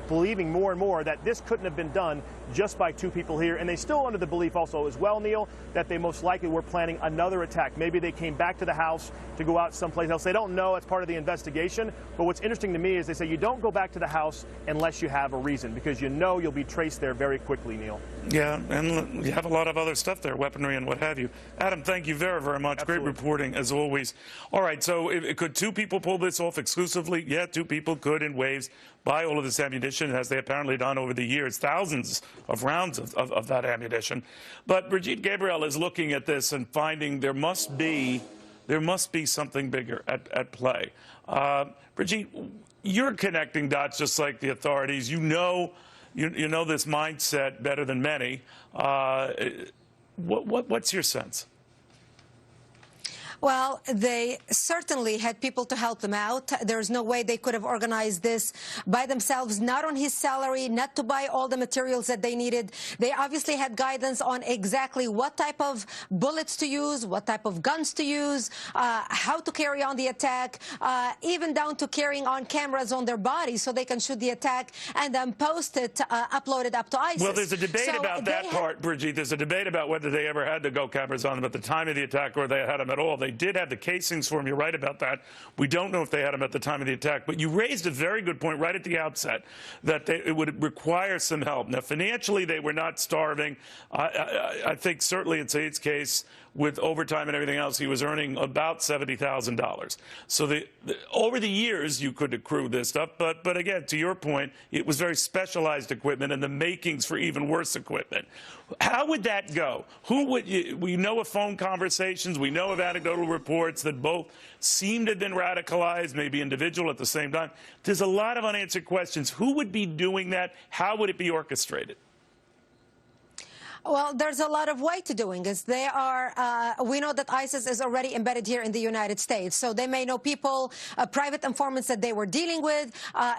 believing more and more that this couldn't have been done just by two people here. And they still under the belief also as well, Neil, that they most likely were planning another attack. Maybe they came back to the house to go out someplace else. They don't know. It's part of the investigation. But what's interesting to me is they say you don't go back to the house unless you have a reason, because you know you'll be traced there very quickly, Neil. Yeah, and you have a lot of other stuff there, weaponry and what have you. Adam, thank you very, very much. Absolutely. Great reporting, as always. All right, so could two people pull this off exclusively? Yeah, two people could in waves buy all of this ammunition, as they apparently done over the years, thousands of rounds of that ammunition. But Brigitte Gabriel is looking at this and finding there must be something bigger at play. Brigitte, you're connecting dots just like the authorities. You know this mindset better than many. What's your sense? Well, they certainly had people to help them out. There's no way they could have organized this by themselves, not on his salary, not to buy all the materials that they needed. They obviously had guidance on exactly what type of bullets to use, what type of guns to use, how to carry on the attack, even down to carrying on cameras on their bodies so they can shoot the attack and then post it, upload it up to ISIS. Well, there's a debate about that part, Brigitte. There's a debate about whether they ever had to go cameras on them at the time of the attack or they had them at all. They did have the casings for them. You're right about that. We don't know if they had them at the time of the attack. But you raised a very good point right at the outset, that it would require some help. Now, financially, they were not starving. I think certainly in Saeed's case, with overtime and everything else, he was earning about $70,000. So over the years, you could accrue this stuff. But again, to your point, it was very specialized equipment and the makings for even worse equipment. How would that go? We know of phone conversations. We know of anecdotal reports that both seem to have been radicalized, maybe individual at the same time. There's a lot of unanswered questions. Who would be doing that? How would it be orchestrated? Well, there's a lot of way to doing this. We know that ISIS is already embedded here in the United States. So they may know people, private informants that they were dealing with.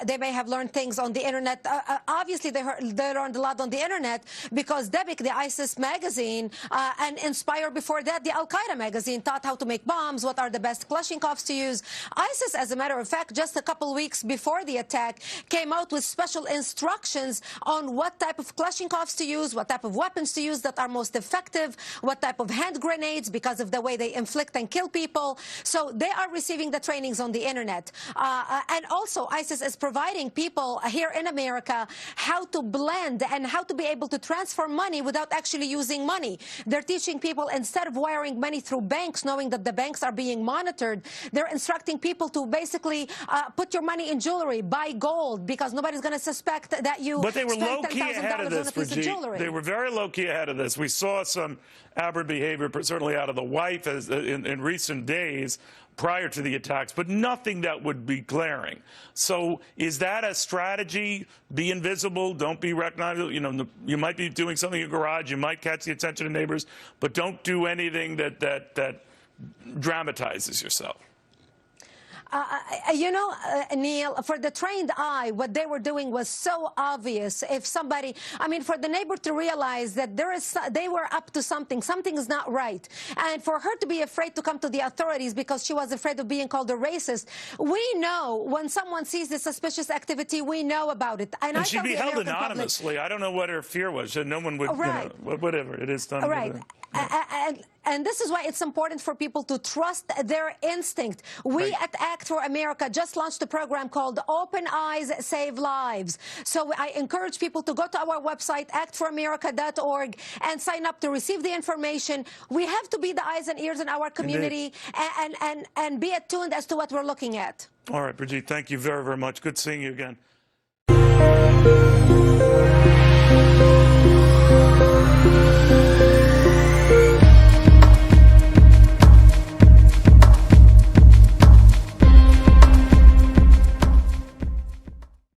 They may have learned things on the Internet. Obviously, they learned a lot on the Internet because Debik, the ISIS magazine, and Inspire before that, the Al-Qaeda magazine, taught how to make bombs, what are the best Kalashnikovs to use. ISIS, as a matter of fact, just a couple weeks before the attack, came out with special instructions on what type of Kalashnikovs to use, what type of weapons to use that are most effective, what type of hand grenades, because of the way they inflict and kill people. So they are receiving the trainings on the Internet. And also, ISIS is providing people here in America how to blend and how to be able to transfer money without actually using money. They're teaching people, instead of wiring money through banks, knowing that the banks are being monitored, they're instructing people to basically put your money in jewelry, buy gold, because nobody's going to suspect that you But they were spent low-key ahead of this, Brigitte. They were very low-key ahead of this. We saw some aberrant behavior, certainly out of the wife in recent days prior to the attacks, but nothing that would be glaring. So is that a strategy? Be invisible, don't be recognizable. You know, you might be doing something in your garage, you might catch the attention of neighbors, but don't do anything that dramatizes yourself. Neil, for the trained eye, what they were doing was so obvious. If somebody, for the neighbor to realize that they were up to something is not right. And for her to be afraid to come to the authorities because she was afraid of being called a racist. We know when someone sees this suspicious activity, we know about it. And she'd be held anonymously. I don't know what her fear was. No one would, whatever it is done. Right. And this is why it's important for people to trust their instinct. We at Act for America just launched a program called Open Eyes Save Lives. So I encourage people to go to our website, actforamerica.org, and sign up to receive the information. We have to be the eyes and ears in our community and be attuned as to what we're looking at. All right, Brigitte, thank you very, very much. Good seeing you again.